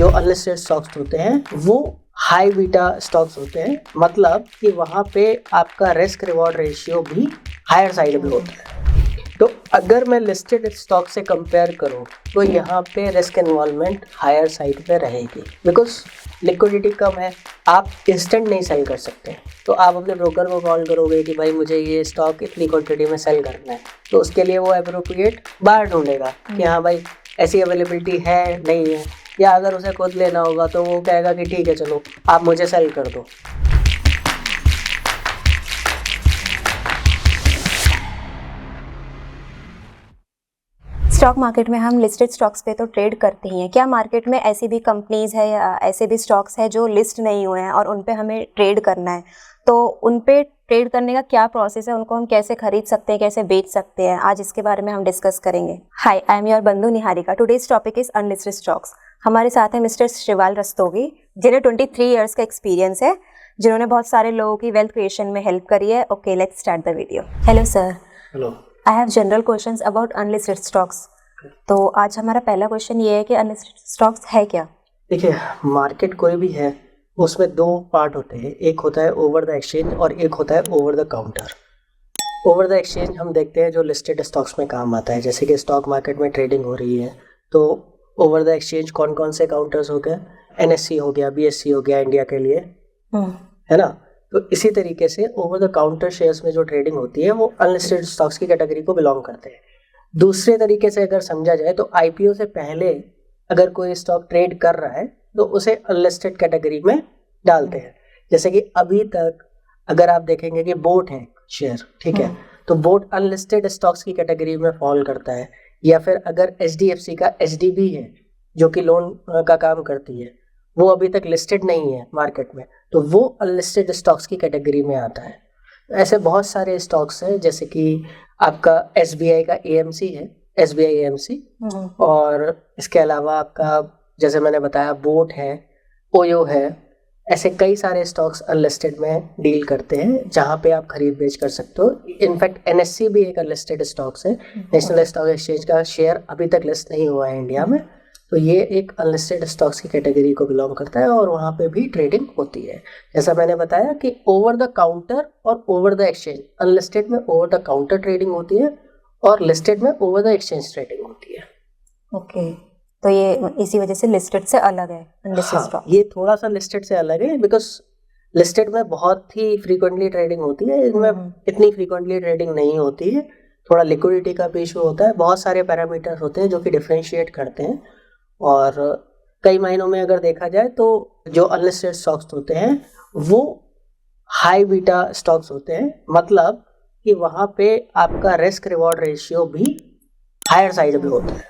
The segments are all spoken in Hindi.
जो अनलिस्टेड स्टॉक्स होते हैं वो हाई बीटा स्टॉक्स होते हैं, मतलब कि वहाँ पे आपका रिस्क रिवॉर्ड रेशियो भी हायर साइड में होता है। तो अगर मैं लिस्टेड स्टॉक से कंपेयर करूं तो यहाँ पे रिस्क इन्वॉल्वमेंट हायर साइड पे रहेगी, बिकॉज लिक्विडिटी कम है, आप इंस्टेंट नहीं सेल कर सकते। तो आप अपने ब्रोकर को कॉल करोगे कि भाई मुझे ये स्टॉक इतनी क्वांटिटी में सेल करना है, तो उसके लिए वो एप्रोप्रिएट बायर ढूंढेगा कि हाँ भाई ऐसी अवेलेबिलिटी है नहीं है, या अगर उसे खुद लेना होगा तो वो कहेगा कि ठीक है चलो आप मुझे सेल कर दो। स्टॉक मार्केट में हम लिस्टेड स्टॉक्स पे तो ट्रेड करते ही हैं। क्या मार्केट में ऐसी भी कंपनीज है या ऐसे भी स्टॉक्स है जो लिस्ट नहीं हुए हैं और उन पे हमें ट्रेड करना है, तो उन पे ट्रेड करने का क्या प्रोसेस है, उनको हम कैसे खरीद सकते हैं, कैसे बेच सकते हैं, आज इसके बारे में हम डिस्कस करेंगे। हाय, आई एम योर बंधु Niharika. Today's topic is unlisted stocks. हमारे साथ है मिस्टर शिवाल रस्तोगी, जिन्हें 23 ईयर्स का एक्सपीरियंस है, जिन्होंने बहुत सारे लोगों की वेल्थ क्रिएशन में हेल्प करी है। Okay, let's start the video. Hello sir. Hello. I have general questions about unlisted stocks. तो आज हमारा पहला क्वेश्चन ये है कि अनलिस्टेड स्टॉक्स है क्या? देखिए, मार्केट कोई भी है उसमें दो पार्ट होते हैं, एक होता है ओवर द एक्सचेंज और एक होता है over the counter. Over the exchange हम देखते हैं जो लिस्टेड स्टॉक्स में काम आता है, जैसे कि स्टॉक मार्केट में ट्रेडिंग हो रही है तो ओवर द एक्सचेंज कौन कौन से काउंटर्स हो गए, NSE हो गया, BSE हो गया इंडिया के लिए, है ना। तो इसी तरीके से ओवर द काउंटर शेयर्स में जो ट्रेडिंग होती है वो अनलिस्टेड स्टॉक्स की कैटेगरी को बिलोंग करते हैं। दूसरे तरीके से अगर समझा जाए तो IPO से पहले अगर कोई स्टॉक ट्रेड कर रहा है तो उसे अनलिस्टेड कैटेगरी में डालते हैं। जैसे कि अभी तक अगर आप देखेंगे कि बोट है शेयर, ठीक है, तो बोट अनलिस्टेड स्टॉक्स की कैटेगरी में फॉल करता है। या फिर अगर HDFC का HDB है जो कि लोन का काम करती है, वो अभी तक लिस्टेड नहीं है मार्केट में, तो वो अनलिस्टेड स्टॉक्स की कैटेगरी में आता है। ऐसे बहुत सारे स्टॉक्स हैं, जैसे कि आपका SBI का AMC है, SBI AMC, और इसके अलावा आपका जैसे मैंने बताया बोट है, ओयो है। ऐसे कई सारे स्टॉक्स अनलिस्टेड में डील करते हैं जहां पे आप खरीद बेच कर सकते हो। इनफैक्ट NSE भी एक अनलिस्टेड स्टॉक्स है, नेशनल स्टॉक एक्सचेंज का शेयर अभी तक लिस्ट नहीं हुआ है इंडिया में, तो ये एक अनलिस्टेड स्टॉक्स की कैटेगरी को बिलोंग करता है और वहाँ पे भी ट्रेडिंग होती है। जैसा मैंने बताया कि ओवर द काउंटर और ओवर द एक्सचेंज, अनलिस्टेड में ओवर द काउंटर ट्रेडिंग होती है और लिस्टेड में ओवर द एक्सचेंज ट्रेडिंग होती है। ओके, तो ये इसी वजह से लिस्टेड से अलग है अनलिस्टेड स्टॉक। ये थोड़ा सा लिस्टेड से अलग है बिकॉज लिस्टेड में बहुत ही फ्रीक्वेंटली ट्रेडिंग होती है, इनमें इतनी फ्रीक्वेंटली ट्रेडिंग नहीं होती है, थोड़ा लिक्विडिटी का भी इशू होता है, बहुत सारे पैरामीटर्स होते हैं जो कि डिफरेंशिएट करते हैं। और कई महीनों में अगर देखा जाए तो जो अनलिस्टेड स्टॉक्स होते हैं वो हाई बीटा स्टॉक्स होते हैं, मतलब कि वहाँ पे आपका रिस्क रिवॉर्ड रेशियो भी हायर साइड में होता है।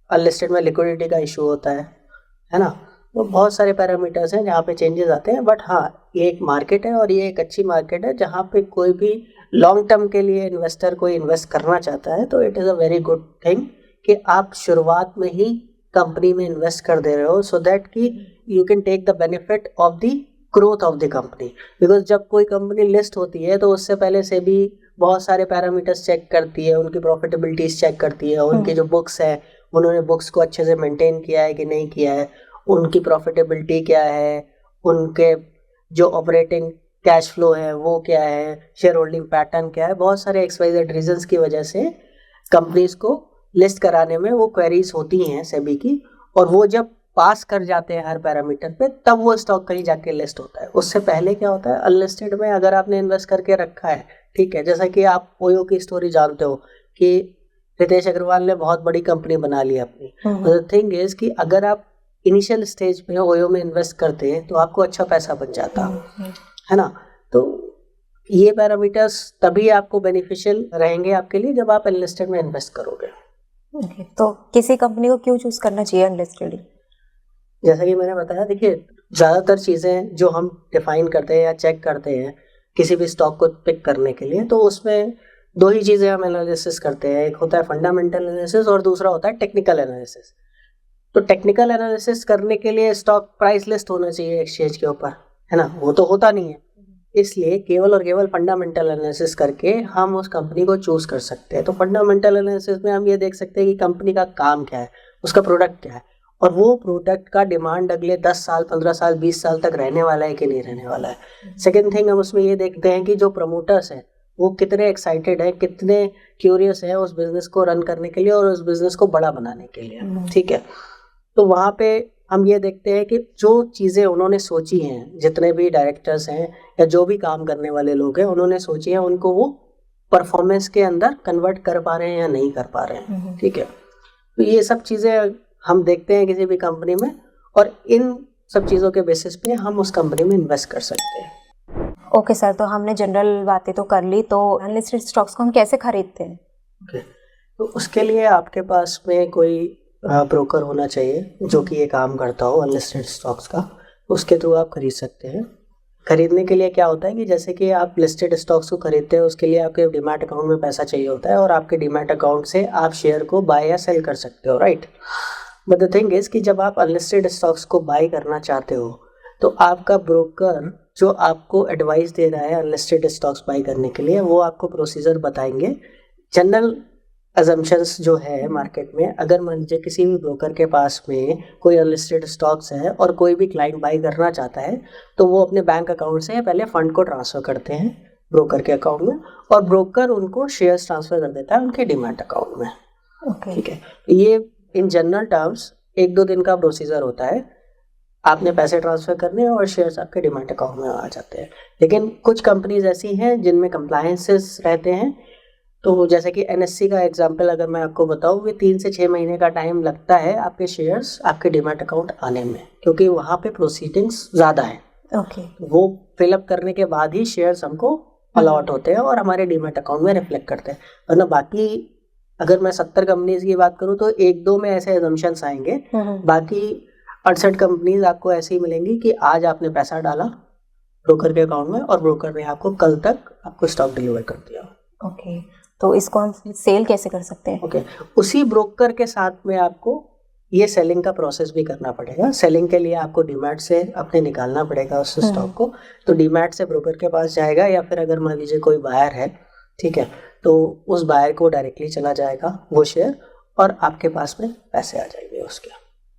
अनलिस्टेड में लिक्विडिटी का इशू होता है ना। तो बहुत सारे पैरामीटर्स हैं जहाँ पे चेंजेस आते हैं, बट हाँ ये एक मार्केट है और ये एक अच्छी मार्केट है जहाँ पे कोई भी लॉन्ग टर्म के लिए इन्वेस्टर कोई इन्वेस्ट करना चाहता है तो it is a very good thing कि आप शुरुआत में ही कंपनी में इन्वेस्ट कर दे रहे हो, सो दैट कि you can take the benefit of the growth of the company. Because जब कोई कंपनी लिस्ट होती है तो उससे पहले से भी बहुत सारे पैरामीटर्स चेक करती है, उनकी प्रॉफिटेबिलिटीज चेक करती है, उनकी जो बुक्स है उन्होंने बुक्स को अच्छे से मेंटेन किया है कि नहीं किया है, उनकी प्रॉफिटेबिलिटी क्या है, उनके जो ऑपरेटिंग कैश फ्लो है वो क्या है, शेयर होल्डिंग पैटर्न क्या है, बहुत सारे XYZ रीजंस की वजह से कंपनीज को लिस्ट कराने में वो क्वेरीज होती हैं सेबी की, और वो जब पास कर जाते हैं हर पैरामीटर पे तब वो स्टॉक कहीं जाके लिस्ट होता है। उससे पहले क्या होता है, अनलिस्टेड में अगर आपने इन्वेस्ट करके रखा है, ठीक है, जैसा कि आप ओयो की स्टोरी जानते हो कि रितेश अग्रवाल ने बहुत बड़ी कंपनी बना ली अपनी। द थिंग इज कि अगर आप इनिशियल स्टेज पे ओयो में इन्वेस्ट करते हैं तो आपको अच्छा पैसा बन जाता है ना। तो ये पैरामीटर्स तभी आपको बेनिफिशियल रहेंगे आपके लिए जब आप अनलिस्टेड में इन्वेस्ट करोगे। ओके, तो किसी कंपनी को क्यों चूज करना चाहिए अनलिस्टेड? जैसा कि मैंने बताया, देखिए ज़्यादातर चीज़ें जो हम डिफाइन करते हैं या चेक करते हैं किसी भी स्टॉक को पिक करने के लिए, तो उसमें दो ही चीज़ें हम एनालिसिस करते हैं, एक होता है फंडामेंटल एनालिसिस और दूसरा होता है टेक्निकल एनालिसिस। तो टेक्निकल एनालिसिस करने के लिए स्टॉक प्राइस लिस्ट होना चाहिए एक्सचेंज के ऊपर, है ना, वो तो होता नहीं है। इसलिए केवल और केवल फंडामेंटल एनालिसिस करके हम उस कंपनी को चूज कर सकते हैं। तो फंडामेंटल एनालिसिस में हम ये देख सकते हैं कि कंपनी का काम क्या है, उसका प्रोडक्ट क्या है, और वो प्रोडक्ट का डिमांड अगले 10 साल 15 साल 20 साल तक रहने वाला है कि नहीं रहने वाला है। सेकेंड थिंग हम उसमें ये देखते हैं कि जो प्रमोटर्स हैं वो कितने एक्साइटेड है, कितने क्यूरियस है उस बिजनेस को रन करने के लिए और उस बिजनेस को बड़ा बनाने के लिए, ठीक है। तो वहाँ पे हम ये देखते हैं कि जो चीज़ें उन्होंने सोची हैं, जितने भी डायरेक्टर्स हैं या जो भी काम करने वाले लोग हैं उन्होंने सोची है, उनको वो परफॉर्मेंस के अंदर कन्वर्ट कर पा रहे हैं या नहीं कर पा रहे हैं, ठीक है। तो ये सब चीज़ें हम देखते हैं किसी भी कंपनी में, और इन सब चीज़ों के बेसिस पे हम उस कंपनी में इन्वेस्ट कर सकते हैं। ओके सर, तो हमने जनरल बातें तो कर ली, तो अनलिस्टेड स्टॉक्स को हम कैसे खरीदते हैं? ओके, तो उसके लिए आपके पास में कोई ब्रोकर होना चाहिए जो कि ये काम करता हो अनलिस्टेड स्टॉक्स का, उसके थ्रू आप खरीद सकते हैं। खरीदने के लिए क्या होता है कि जैसे कि आप लिस्टेड स्टॉक्स को खरीदते हैं, उसके लिए आपके डीमैट अकाउंट में पैसा चाहिए होता है और आपके डीमैट अकाउंट से आप शेयर को बाय या सेल कर सकते हो, right. But the thing is कि जब आप अनलिस्टेड स्टॉक्स को बाय करना चाहते हो तो आपका ब्रोकर जो आपको एडवाइस दे रहा है अनलिस्टेड स्टॉक्स बाय करने के लिए, वो आपको प्रोसीजर बताएंगे। जनरल अजम्पशंस जो है मार्केट में, अगर मान लीजिए किसी भी ब्रोकर के पास में कोई अनलिस्टेड स्टॉक्स है और कोई भी क्लाइंट बाय करना चाहता है तो वो अपने बैंक अकाउंट से पहले फंड को ट्रांसफ़र करते हैं ब्रोकर के अकाउंट में और ब्रोकर उनको शेयर्स ट्रांसफ़र कर देता है उनके डीमैट अकाउंट में, ठीक है। ये इन जनरल टर्म्स 1-2 दिन का प्रोसीजर होता है। आपने पैसे ट्रांसफ़र करने और शेयर्स आपके डीमैट अकाउंट में आ जाते हैं। लेकिन कुछ कंपनीज ऐसी हैं जिनमें कंप्लायंसेस रहते हैं, तो जैसे कि एनएससी का एग्जांपल अगर मैं आपको बताऊं, कि 3 से 6 महीने का टाइम लगता है आपके शेयर्स आपके डीमैट अकाउंट आने में, क्योंकि वहाँ पे प्रोसीडिंग्स ज़्यादा है। ओके, वो फिलअप करने के बाद ही शेयर्स हमको अलॉट होते हैं और हमारे डीमैट अकाउंट में रिफ्लेक्ट करते हैं। वरना बाकी अगर मैं 70 कंपनीज की बात करूँ तो 1-2 में ऐसे एजम्पशंस आएंगे, बाकी 68 कंपनीज आपको ऐसी ही मिलेंगी कि आज आपने पैसा डाला ब्रोकर के अकाउंट में और ब्रोकर ने आपको कल तक आपको स्टॉक डिलीवर कर दिया। ओके, तो इसको हम सेल कैसे कर सकते हैं? ओके, उसी ब्रोकर के साथ में आपको ये सेलिंग का प्रोसेस भी करना पड़ेगा। सेलिंग के लिए आपको डीमैट से अपने निकालना पड़ेगा उस स्टॉक को, तो डीमैट से ब्रोकर के पास जाएगा, या फिर अगर मान लीजिए कोई बायर है, ठीक है, तो उस बायर को डायरेक्टली चला जाएगा वो शेयर और आपके पास में पैसे आ जाएंगे उसके।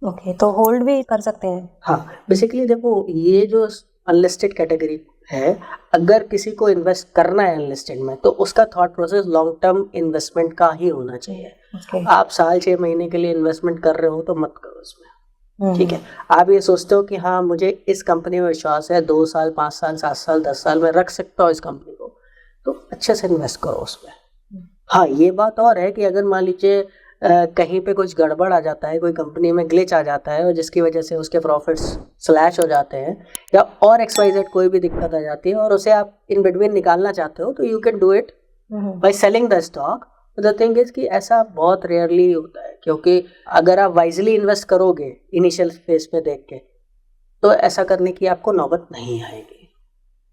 ओके, तो होल्ड भी कर सकते हैं? हाँ, बेसिकली देखो ये जो अनलिस्टेड कैटेगरी है, अगर किसी को इन्वेस्ट करना है अनलिस्टेड में तो उसका thought process long term investment का ही होना चाहिए। Okay. आप साल 6 महीने के लिए इन्वेस्टमेंट कर रहे हो तो मत करो उसमें, ठीक है। आप ये सोचते हो कि हाँ मुझे इस कंपनी में विश्वास है, 2 साल 5 साल 7 साल 10 साल में रख सकता हूँ इस कंपनी को, तो अच्छे से इन्वेस्ट करो उसमें। हाँ, ये बात और है कि अगर मान लीजिए कहीं पे कुछ गड़बड़ आ जाता है, कोई कंपनी में ग्लिच आ जाता है और जिसकी वजह से उसके प्रॉफिट्स स्लैश हो जाते हैं, या और XYZ कोई भी दिक्कत आ जाती है और उसे आप इन बिटवीन निकालना चाहते हो, तो you can do it by selling the stock. The thing is कि ऐसा बहुत रेयरली होता है, क्योंकि अगर आप वाइजली इन्वेस्ट करोगे इनिशियल फेज में देख के, तो ऐसा करने की आपको नौबत नहीं आएगी।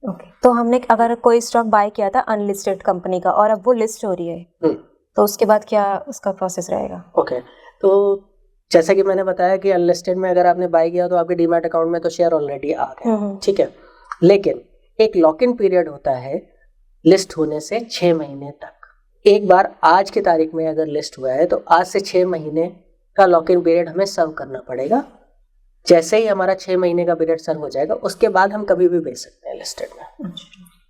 ओके, तो हमने अगर कोई स्टॉक बाय किया था अनलिस्टेड कंपनी का और अब वो लिस्ट हो रही है, तो उसके बाद क्या उसका प्रोसेस रहेगा? ओके, तो जैसा कि मैंने बताया कि अनलिस्टेड में अगर आपने बाय किया तो आपके डीमैट अकाउंट में तो शेयर ऑलरेडी आ गए, ठीक है। लेकिन एक लॉक इन पीरियड होता है लिस्ट होने से 6 महीने तक। एक बार आज की तारीख में अगर लिस्ट हुआ है तो आज से 6 महीने का लॉक इन पीरियड हमें सर्व करना पड़ेगा। जैसे ही हमारा 6 महीने का पीरियड सर्व हो जाएगा उसके बाद हम कभी भी बेच सकते हैं लिस्टेड में।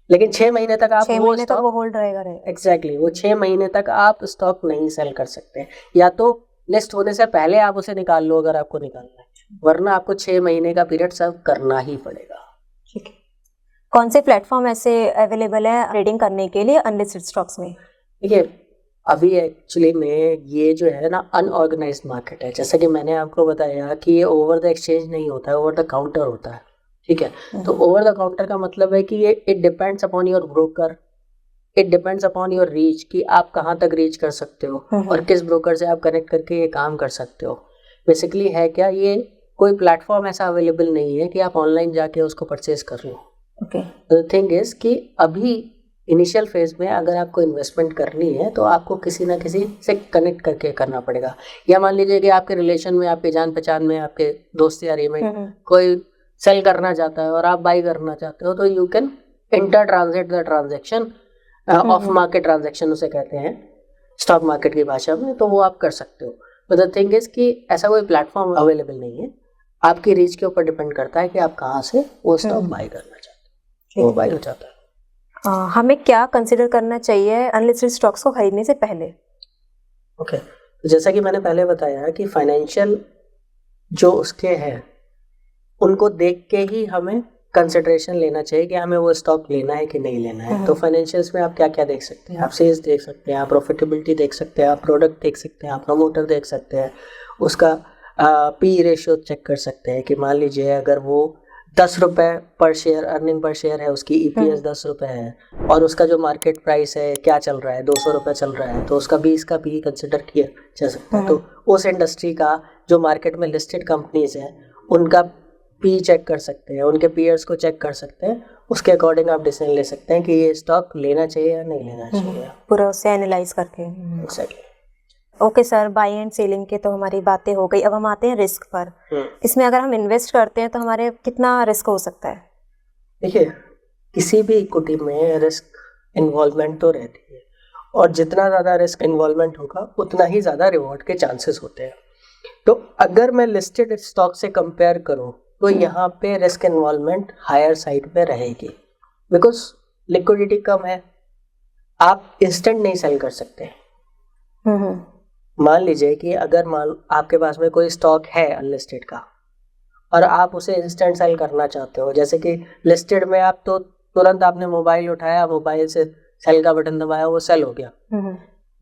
लेकिन 6 महीने तक आप 6 महीने तक वो होल्ड रहेगा। एग्जैक्टली, वो 6 महीने तक आप स्टॉक नहीं सेल कर सकते। या तो लिस्ट होने से पहले आप उसे निकाल लो अगर आपको निकालना है, वरना आपको 6 महीने का पीरियड सर्व करना ही पड़ेगा। ठीक है, कौन से प्लेटफॉर्म ऐसे अवेलेबल है ट्रेडिंग करने के लिए अनलिस्टेड स्टॉक्स में? देखिए, अभी एक्चुअली में ये जो है ना अनऑर्गेनाइज्ड मार्केट है। जैसा कि मैंने आपको बताया कि ये ओवर द एक्सचेंज नहीं होता है, ओवर द काउंटर होता है, ठीक है। तो ओवर द काउंटर का मतलब है कि ये it depends upon your broker, it depends upon your reach, कि आप कहाँ तक रीच कर सकते हो और किस ब्रोकर से आप कनेक्ट करके ये काम कर सकते हो। बेसिकली है क्या, ये कोई प्लेटफॉर्म ऐसा अवेलेबल नहीं है कि आप ऑनलाइन जाके उसको परचेज कर लो। द थिंग इज कि अभी इनिशियल फेज में अगर आपको इन्वेस्टमेंट करनी है तो आपको किसी ना किसी से कनेक्ट करके करना पड़ेगा। या मान लीजिए कि आपके रिलेशन में, आपके जान पहचान में, आपके दोस्त यारी में कोई सेल करना चाहता है और आप बाई करना चाहते हो, तो you can inter transit the transaction, of market transaction उसे कहते हैं स्टॉक मार्केट की भाषा में, तो वो आप कर सकते हो। तो द थिंग इज कि ऐसा कोई प्लेटफॉर्म अवेलेबल नहीं है, आपकी रीच के ऊपर डिपेंड करता है कि आप कहाँ से वो स्टॉक बाय करना चाहते हैं, वो बाय हो जाता है। हमें क्या कंसिडर करना चाहिए अनलिस्टेड स्टॉक्स को खरीदने से पहले? ओके, तो जैसा कि मैंने पहले बताया कि फाइनेंशियल जो उसके हैं उनको देख के ही हमें कंसिडरेशन लेना चाहिए कि हमें वो स्टॉक लेना है कि नहीं लेना है। तो फाइनेंशियल्स में आप क्या क्या देख सकते हैं, आप सेल्स देख सकते हैं, आप प्रॉफिटेबिलिटी देख सकते हैं, आप प्रोडक्ट देख सकते हैं, आप प्रमोटर देख सकते हैं, उसका पी रेशियो चेक कर सकते हैं कि मान लीजिए अगर वो 10 रुपये पर शेयर अर्निंग पर शेयर है, उसकी EPS 10 रुपये है और उसका जो मार्केट प्राइस है क्या चल रहा है, 200 रुपये चल रहा है, तो उसका 20 का पी कंसिडर किया जा सकता है। तो उस इंडस्ट्री का जो मार्केट में लिस्टेड कंपनीज है उनका पी चेक कर सकते हैं, उनके पीयर्स को चेक कर सकते हैं, उसके अकॉर्डिंग आप डिसीजन ले सकते हैं कि ये स्टॉक लेना चाहिए या नहीं लेना चाहिए, पूरा उससे एनालाइज करके। Exactly. Okay sir, by and selling की तो हमारी बातें हो गई, अब हम आते हैं रिस्क पर। इसमें अगर हम इन्वेस्ट करते हैं तो हमारे कितना रिस्क हो सकता है? देखिए, किसी भी इक्विटी में रिस्क इन्वॉल्वमेंट तो रहती है और जितना ज़्यादा रिस्क इन्वॉल्वमेंट होगा उतना ही ज़्यादा रिवॉर्ड के चांसेस होते हैं। तो अगर मैं लिस्टेड स्टॉक से कंपेयर करूं तो यहाँ पे रिस्क इन्वॉल्वमेंट हायर साइड पे रहेगी, बिकॉज लिक्विडिटी कम है, आप इंस्टेंट नहीं सेल कर सकते। मान लीजिए कि अगर आपके पास में कोई स्टॉक है अनलिस्टेड का और आप उसे इंस्टेंट सेल करना चाहते हो, जैसे कि लिस्टेड में आप तो तुरंत आपने मोबाइल उठाया, मोबाइल से सेल का बटन दबाया, वो सेल हो गया।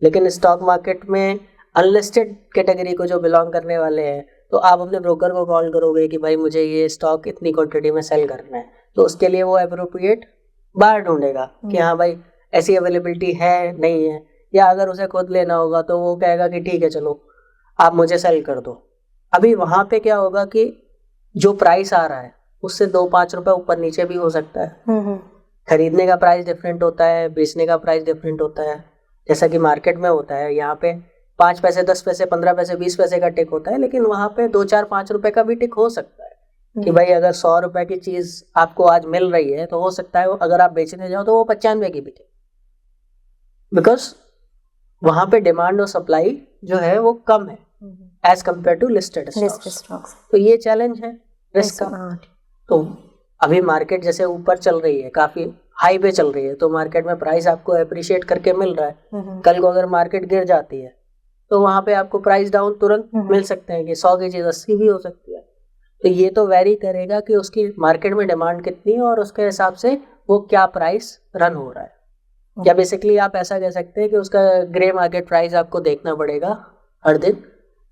लेकिन स्टॉक मार्केट में अनलिस्टेड कैटेगरी को जो बिलोंग करने वाले हैं, तो आप अपने ब्रोकर को कॉल करोगे कि भाई मुझे ये स्टॉक इतनी क्वांटिटी में सेल करना है, तो उसके लिए वो एप्रोप्रिएट बायर ढूंढेगा कि हाँ भाई ऐसी अवेलेबिलिटी है नहीं है, या अगर उसे खुद लेना होगा तो वो कहेगा कि ठीक है चलो आप मुझे सेल कर दो। अभी वहाँ पे क्या होगा कि जो प्राइस आ रहा है उससे 2-5 रुपए ऊपर नीचे भी हो सकता है। खरीदने का प्राइस डिफरेंट होता है, बेचने का प्राइस डिफरेंट होता है, जैसा कि मार्केट में होता है। यहाँ पे 5 पैसे, 10 पैसे, 15 पैसे, 20 पैसे का टिक होता है, लेकिन वहाँ पे 2-4-5 रुपए का भी टिक हो सकता है कि भाई अगर 100 रुपए की चीज आपको आज मिल रही है तो हो सकता है अगर आप बेचने जाओ तो वो 95 की बिके, बिकॉज वहाँ पे डिमांड और सप्लाई जो है वो कम है as compared to listed stocks. तो ये चैलेंज है रिस्क का। तो अभी मार्केट जैसे ऊपर चल रही है, काफी हाई पे चल रही है, तो मार्केट में प्राइस आपको अप्रिशिएट करके मिल रहा है। कल को अगर मार्केट गिर जाती है तो वहां पे आपको प्राइस डाउन तुरंत मिल सकते हैं कि 100 की चीज 80 भी हो सकती है। तो ये तो वेरी करेगा कि उसकी मार्केट में डिमांड कितनी है और उसके हिसाब से वो क्या प्राइस रन हो रहा है। या बेसिकली आप ऐसा कह सकते हैं कि उसका ग्रे मार्केट प्राइस आपको देखना पड़ेगा हर दिन,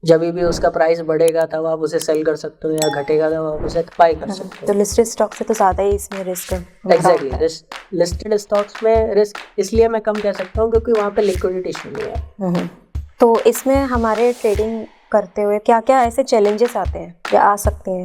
जब भी उसका प्राइस बढ़ेगा तब आप उसे सेल कर सकते हो, या घटेगा तब आप उसे बाय कर सकते हो। तो लिस्टेड स्टॉक से तो ज़्यादा ही इसमें रिस्क है। एग्जैक्टली, लिस्टेड स्टॉक्स में रिस्क इसलिए मैं कम कह सकता हूँ क्योंकि वहाँ पे लिक्विडिटी इशू नहीं है। तो इसमें हमारे ट्रेडिंग करते हुए क्या क्या ऐसे चैलेंजेस आते हैं या आ सकते हैं?